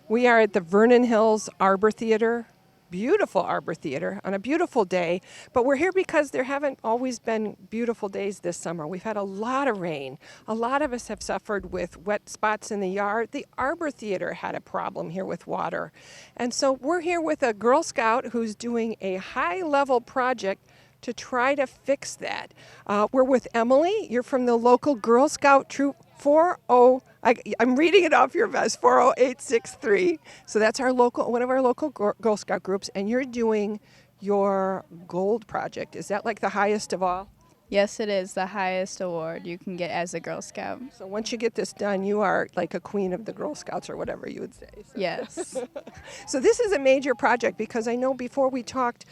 We are at the Vernon Hills Arbortheater, beautiful Arbortheater, on a beautiful day. But we're here because there haven't always been beautiful days this summer. We've had a lot of rain. A lot of us have suffered with wet spots in the yard. The Arbortheater had a problem here with water. And so we're here with a Girl Scout who's doing a high-level project to try to fix that. We're with Emily. You're from the local Girl Scout troop 40. I'm reading it off your vest, 40863. So that's our local, one of our local Girl Scout groups, and you're doing your gold project. Is that like the highest of all? Yes, it is the highest award you can get as a Girl Scout. So once you get this done, you are like a queen of the Girl Scouts or whatever you would say. So. Yes. So this is a major project because I know before we talked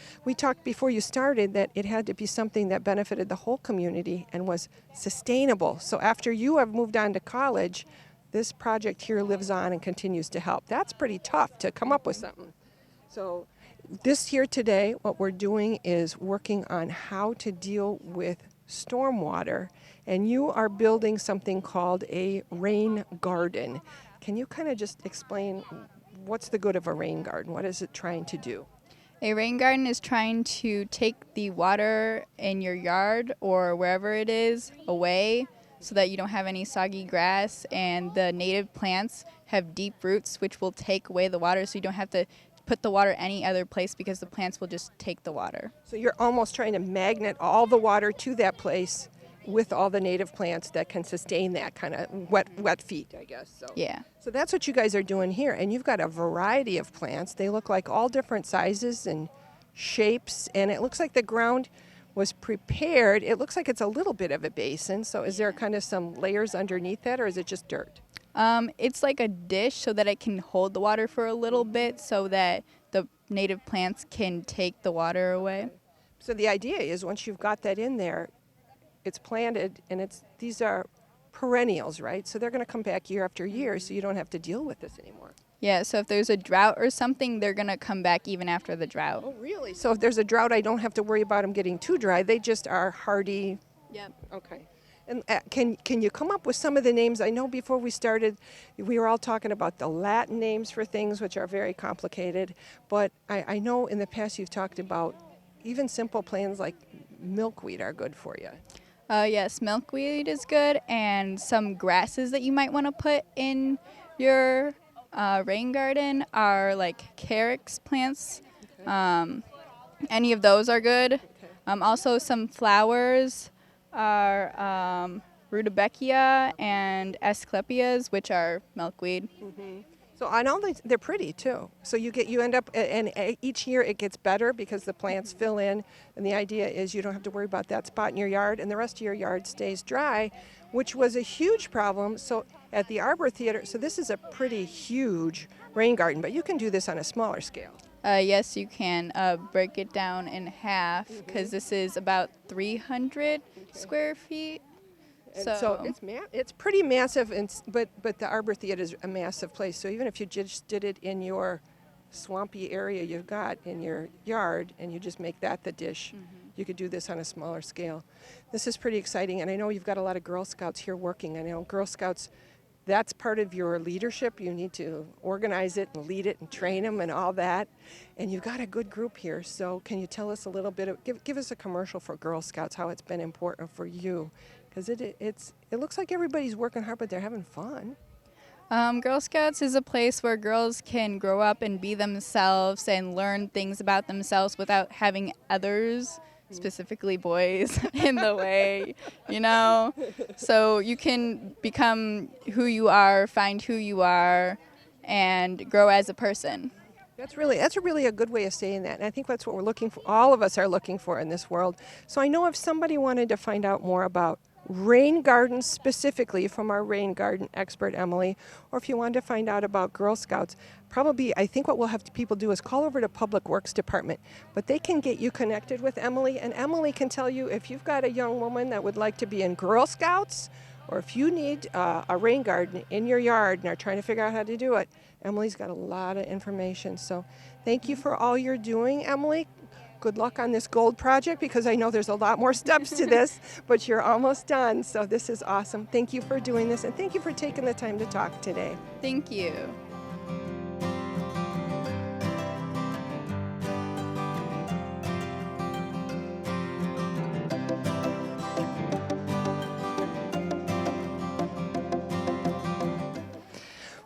before you started that it had to be something that benefited the whole community and was sustainable. So after you have moved on to college, this project here lives on and continues to help. That's pretty tough to come up with something. So this here today, what we're doing is working on how to deal with stormwater, and you are building something called a rain garden. Can you kind of just explain what's the good of a rain garden? What is it trying to do? A rain garden is trying to take the water in your yard or wherever it is away so that you don't have any soggy grass, and the native plants have deep roots which will take away the water so you don't have to put the water any other place because the plants will just take the water. So you're almost trying to magnet all the water to that place with all the native plants that can sustain that kind of wet feet, I guess. So. Yeah. So that's what you guys are doing here, and you've got a variety of plants. They look like all different sizes and shapes, and it looks like the ground was prepared. It looks like it's a little bit of a basin, so is there kind of some layers underneath that, or is it just dirt? It's like a dish so that it can hold the water for a little bit so that the native plants can take the water away. So the idea is once you've got that in there, it's planted, and these are perennials, right? So they're going to come back year after year, so you don't have to deal with this anymore. Yeah, so if there's a drought or something, they're going to come back even after the drought. Oh, really? So if there's a drought, I don't have to worry about them getting too dry. They just are hardy. Yep. Okay. And can you come up with some of the names? I know before we started, we were all talking about the Latin names for things, which are very complicated. But I know in the past you've talked about even simple plants like milkweed are good for you. Yes, milkweed is good, and some grasses that you might want to put in your rain garden are like carex plants. Okay. Any of those are good. Okay. Also, some flowers are rudbeckia and asclepias, which are milkweed. Mm-hmm. So I know they're pretty too. So you end up, and each year it gets better because the plants fill in, and the idea is you don't have to worry about that spot in your yard, and the rest of your yard stays dry, which was a huge problem. So at the Arbortheater, so this is a pretty huge rain garden, but you can do this on a smaller scale. Yes, you can break it down in half because this is about 300 square feet. And so it's pretty massive, but the Arbortheater is a massive place. So even if you just did it in your swampy area you've got in your yard and you just make that the dish, you could do this on a smaller scale. This is pretty exciting, and I know you've got a lot of Girl Scouts here working. I know Girl Scouts, that's part of your leadership. You need to organize it and lead it and train them and all that. And you've got a good group here. So can you tell us a little bit give us a commercial for Girl Scouts, how it's been important for you? Because it looks like everybody's working hard, but they're having fun. Girl Scouts is a place where girls can grow up and be themselves and learn things about themselves without having others, specifically boys, in the way, you know? So you can become who you are, find who you are, and grow as a person. That's really a good way of saying that. And I think that's what we're looking for. All of us are looking for in this world. So I know if somebody wanted to find out more about rain gardens specifically from our rain garden expert, Emily, or if you wanted to find out about Girl Scouts, probably I think what we'll have people do is call over to Public Works Department. But they can get you connected with Emily, and Emily can tell you if you've got a young woman that would like to be in Girl Scouts, or if you need a rain garden in your yard and are trying to figure out how to do it. Emily's got a lot of information. So thank you for all you're doing, Emily. Good luck on this gold project, because I know there's a lot more steps to this, but you're almost done. So this is awesome. Thank you for doing this, and thank you for taking the time to talk today. Thank you.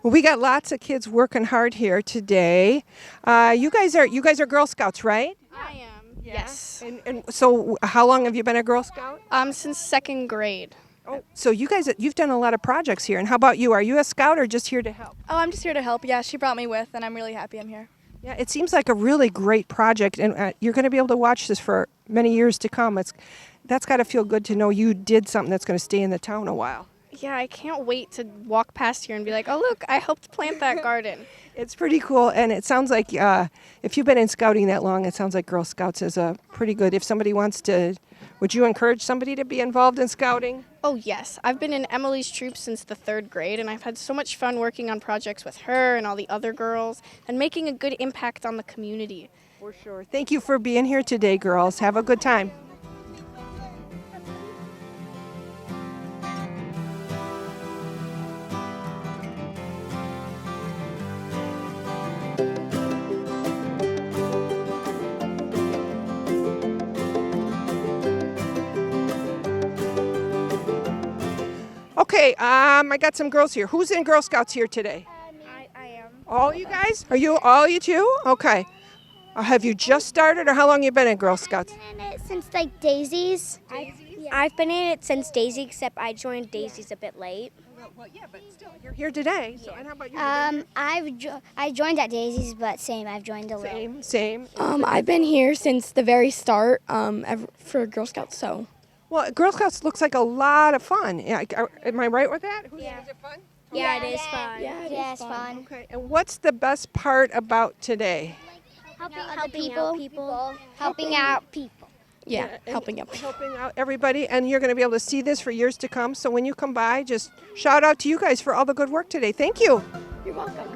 Well, we got lots of kids working hard here today. You guys are Girl Scouts, right? I am. Yes. And so, how long have you been a Girl Scout? Since second grade. Oh, so you've done a lot of projects here. And how about you? Are you a scout or just here to help? Oh, I'm just here to help. Yeah, she brought me with, and I'm really happy I'm here. Yeah, it seems like a really great project, and you're going to be able to watch this for many years to come. That's got to feel good to know you did something that's going to stay in the town a while. Yeah, I can't wait to walk past here and be like, oh, look, I helped plant that garden. It's pretty cool, and it sounds like if you've been in scouting that long, it sounds like Girl Scouts is a pretty good. If somebody wants to, would you encourage somebody to be involved in scouting? Oh, yes. I've been in Emily's troop since the third grade, and I've had so much fun working on projects with her and all the other girls and making a good impact on the community. For sure. Thank you for being here today, girls. Have a good time. Okay, I got some girls here. Who's in Girl Scouts here today? I am. All you guys? Are you all you two? Okay. Have you just started, or how long you been in Girl Scouts? I've been in it since like Daisies. I've been in it since Daisy, except I joined Daisies a bit late. Well, yeah, but still, you're here today. So, and how about you? I joined at Daisies, but I've joined a little. Same. I've been here since the very start for Girl Scouts, so. Well, Girl Scouts looks like a lot of fun. Yeah, am I right with that? Yeah. Is it fun? Yeah, it is fun. Yeah, it's fun. Okay. And what's the best part about today? Helping out people. Yeah, helping out. Helping out everybody, and you're going to be able to see this for years to come. So when you come by, just shout out to you guys for all the good work today. Thank you. You're welcome.